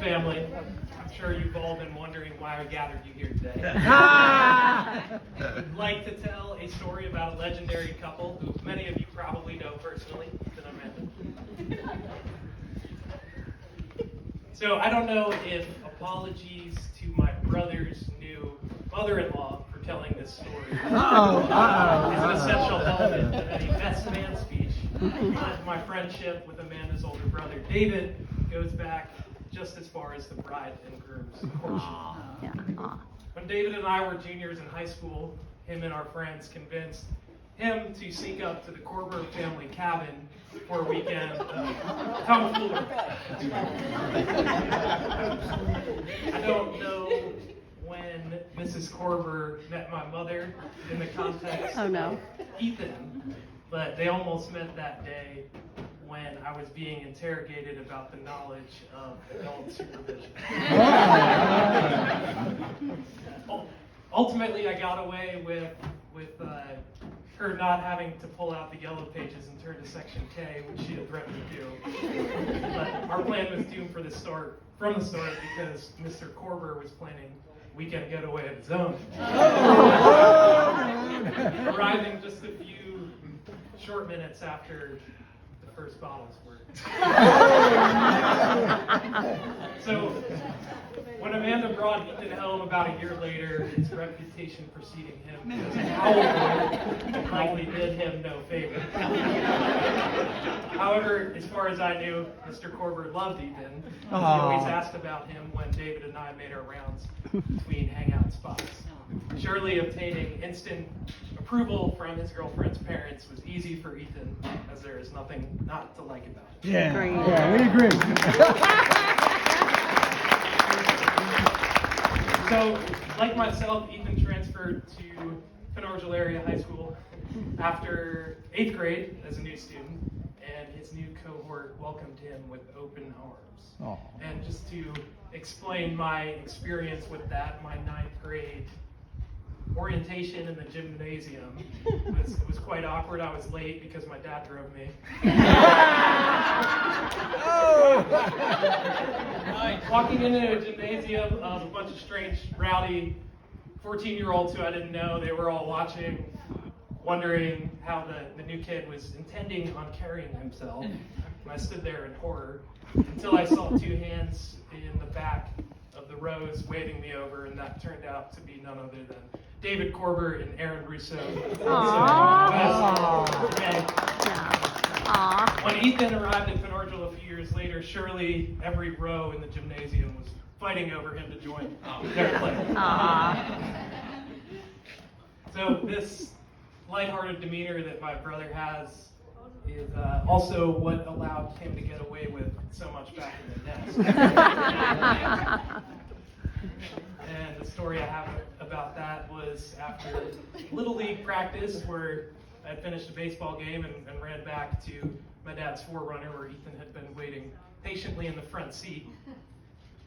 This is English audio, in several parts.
Family, I'm sure you've all been wondering why I gathered you here today. I'd like to tell a story about a legendary couple who many of you probably know personally, Ethan and Amanda. So I don't know if apologies to my brother's new mother-in-law for telling this story is an essential element of any best man speech. But my friendship with Amanda's older brother, David, goes back just as far as the bride and groom's courtship. When David and I were juniors in high school, him and our friends convinced him to sneak up to the Korber family cabin for a weekend of tomfoolery. I don't know when Mrs. Korber met my mother in the context of Ethan, but they almost met that day when I was being interrogated about the knowledge of adult supervision. Ultimately, I got away with her not having to pull out the yellow pages and turn to Section K, which she had threatened to do. But our plan was doomed from the start because Mr. Korber was planning a weekend getaway of his own. Arriving just a few short minutes after the first bottles were. So, when Amanda brought Ethan home about a year later, his reputation preceding him as a howler likely did him no favor. However, as far as I knew, Mr. Korber loved Ethan. He always asked about him when David and I made our rounds between hangout spots. Surely obtaining instant approval from his girlfriend's parents was easy for Ethan, as there is nothing not to like about it. Yeah, we agree. So, like myself, Ethan transferred to Pennard Area High School after 8th grade as a new student, and his new cohort welcomed him with open arms. And just to explain my experience with that, my 9th grade orientation in the gymnasium was quite awkward. I was late because my dad drove me. Walking into a gymnasium of a bunch of strange, rowdy 14-year-olds who I didn't know, they were all watching, wondering how the new kid was intending on carrying himself. And I stood there in horror until I saw two hands in the back of the rows waving me over, and that turned out to be none other than David Korber and Aaron Russo. When Ethan arrived in Pennard a few years later, surely every row in the gymnasium was fighting over him to join their play. So this lighthearted demeanor that my brother has is also what allowed him to get away with so much back in the nest. And the story I have about that was after Little League practice, where I finished a baseball game and ran back to my dad's 4Runner, where Ethan had been waiting patiently in the front seat.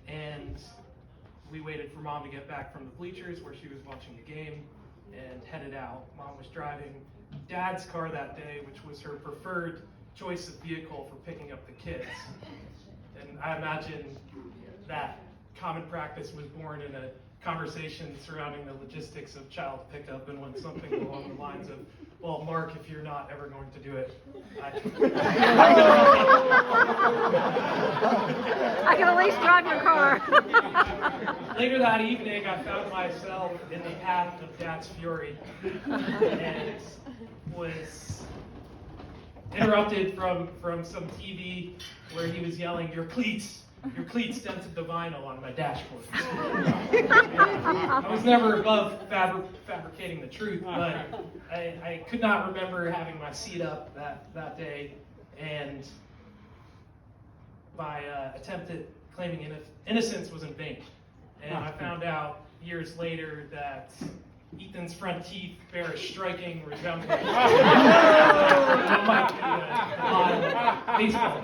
And we waited for Mom to get back from the bleachers where she was watching the game and headed out. Mom was driving Dad's car that day, which was her preferred choice of vehicle for picking up the kids. And I imagine that common practice was born in a conversation surrounding the logistics of child pickup, and when something along the lines of, well, Mark, if you're not ever going to do it, I can at least drive your car. Later that evening, I found myself in the path of Dad's fury and was interrupted from some TV where he was yelling, your cleats dented the vinyl on my dashboard. I was never above fabricating the truth, but I could not remember having my seat up that day, and my attempt at claiming innocence was in vain. And I found out years later that Ethan's front teeth bear a striking resemblance to a baseball.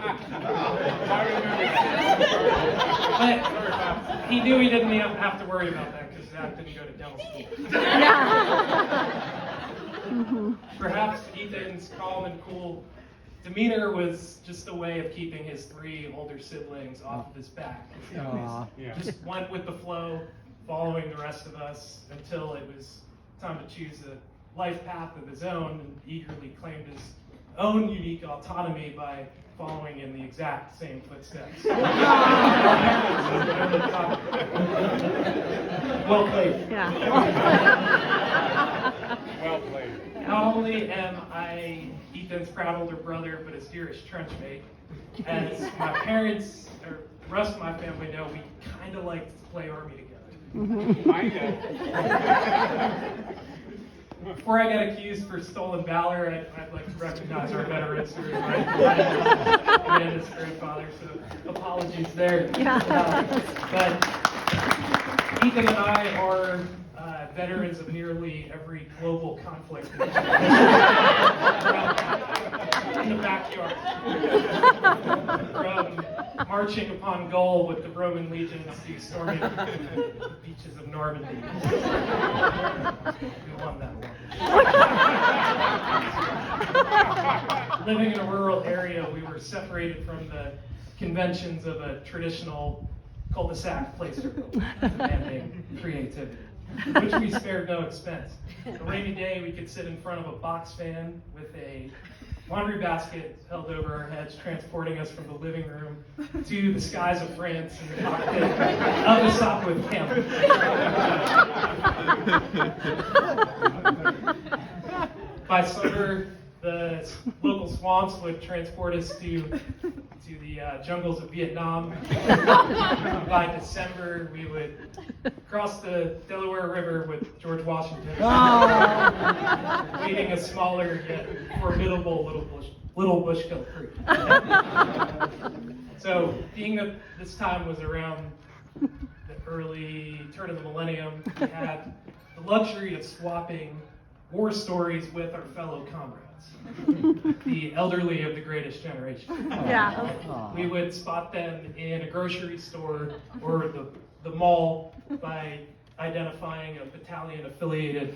But he knew he didn't have to worry about that because Zach didn't go to dental school. Perhaps Ethan's calm and cool demeanor was just a way of keeping his 3 older siblings off of his back. He always just went with the flow, following the rest of us until it was time to choose a life path of his own, and eagerly claimed his own unique autonomy by following in the exact same footsteps. Well played. Yeah. Well played. Not only am I Ethan's proud older brother, but his dearest trench mate. As my parents, or the rest of my family know, we kind of like to play Army together. Before I get accused for stolen valor, I'd like to recognize our veterans who are Amanda's grandfather, so apologies there. But Ethan and I are veterans of nearly every global conflict in the backyard. From marching upon goal with the Roman legions to storming the beaches of Normandy. We won that one. Living in a rural area, we were separated from the conventions of a traditional cul-de-sac placer, demanding creativity, which we spared no expense. A rainy day, we could sit in front of a box fan with a laundry basket held over our heads, transporting us from the living room to the skies of France and the cockpit of the Sopwith Camel. By summer, the local swamps would transport us to the jungles of Vietnam. By December, we would cross the Delaware River with George Washington, leading a smaller yet formidable Little Bushkill Creek. So, being that this time was around the early turn of the millennium, we had the luxury of swapping war stories with our fellow comrades, the elderly of the greatest generation. Yeah. We would spot them in a grocery store or the mall by identifying a battalion-affiliated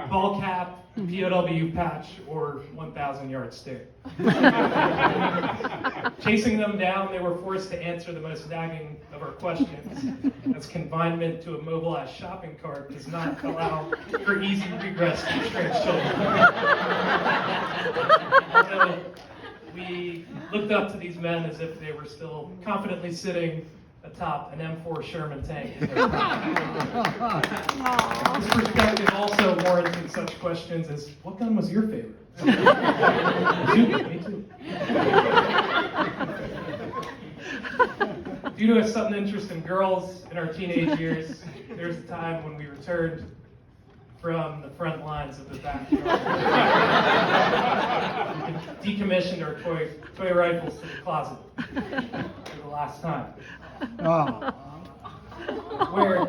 ball cap, POW patch, or 1,000-yard stare. Chasing them down, they were forced to answer the most nagging of our questions, as confinement to a mobilized shopping cart does not allow for easy regress to strange children. So we looked up to these men as if they were still confidently sitting atop an M4 Sherman tank. This perspective also warranted such questions as, what gun was your favorite? Me too. Due to a sudden interest in girls in our teenage years, there was a time when we returned from the front lines of the backyard. Decommissioned our toy rifles to the closet for the last time. Where,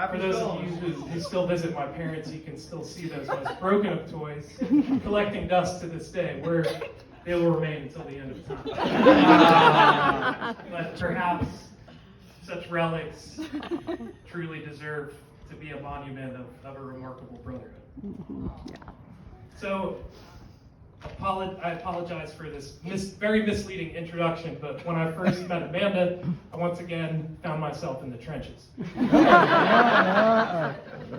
for those of you who still visit my parents, you can still see those most broken of toys collecting dust to this day, where they will remain until the end of time. But perhaps such relics truly deserve to be a monument of a remarkable brotherhood. So, I apologize for this very misleading introduction, but when I first met Amanda, I once again found myself in the trenches.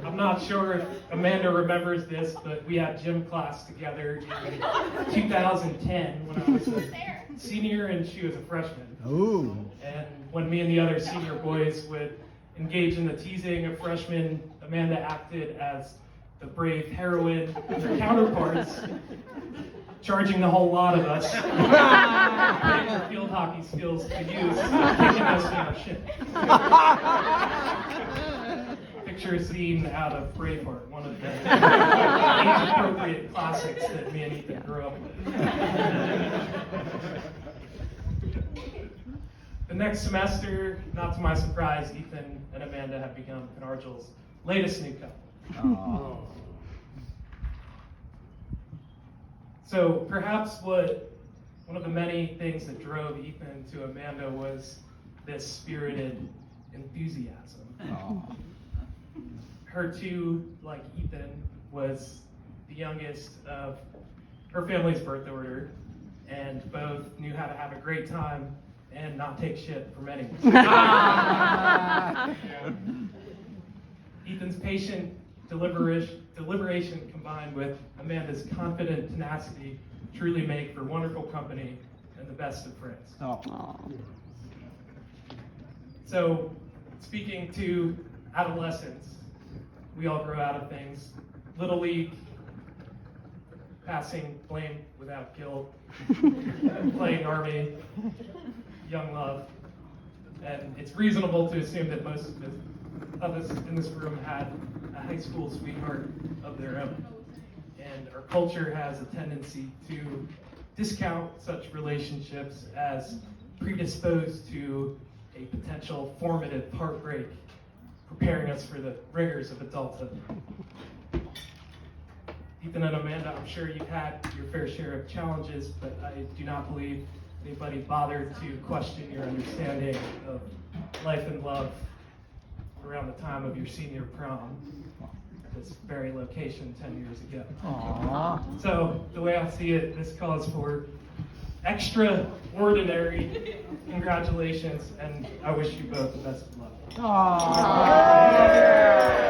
I'm not sure if Amanda remembers this, but we had gym class together in 2010 when I was a senior and she was a freshman. Ooh. And when me and the other senior boys would engage in the teasing of freshmen, Amanda acted as the brave heroine of her counterparts, charging the whole lot of us, putting her field hockey skills to use, kicking us in our shin. Picture a scene out of Braveheart, one of the age-appropriate classics that me and Ethan grew up with. The next semester, not to my surprise, Ethan and Amanda have become Penargel's latest new couple. Oh. So perhaps one of the many things that drove Ethan to Amanda was this spirited enthusiasm. Oh. Her too, like Ethan, was the youngest of her family's birth order, and both knew how to have a great time and not take shit from anyone. Ethan's patient deliberation combined with Amanda's confident tenacity truly make for wonderful company and the best of friends. So, speaking to adolescence, we all grow out of things. Little League, passing blame without guilt, playing Army, young love. And it's reasonable to assume that most of us in this room had a high school sweetheart of their own. And our culture has a tendency to discount such relationships as predisposed to a potential formative heartbreak, preparing us for the rigors of adulthood. Ethan and Amanda, I'm sure you've had your fair share of challenges, but I do not believe anybody bothered to question your understanding of life and love around the time of your senior prom at this very location 10 years ago. Aww. So the way I see it, this calls for extraordinary congratulations, and I wish you both the best of luck. Aww.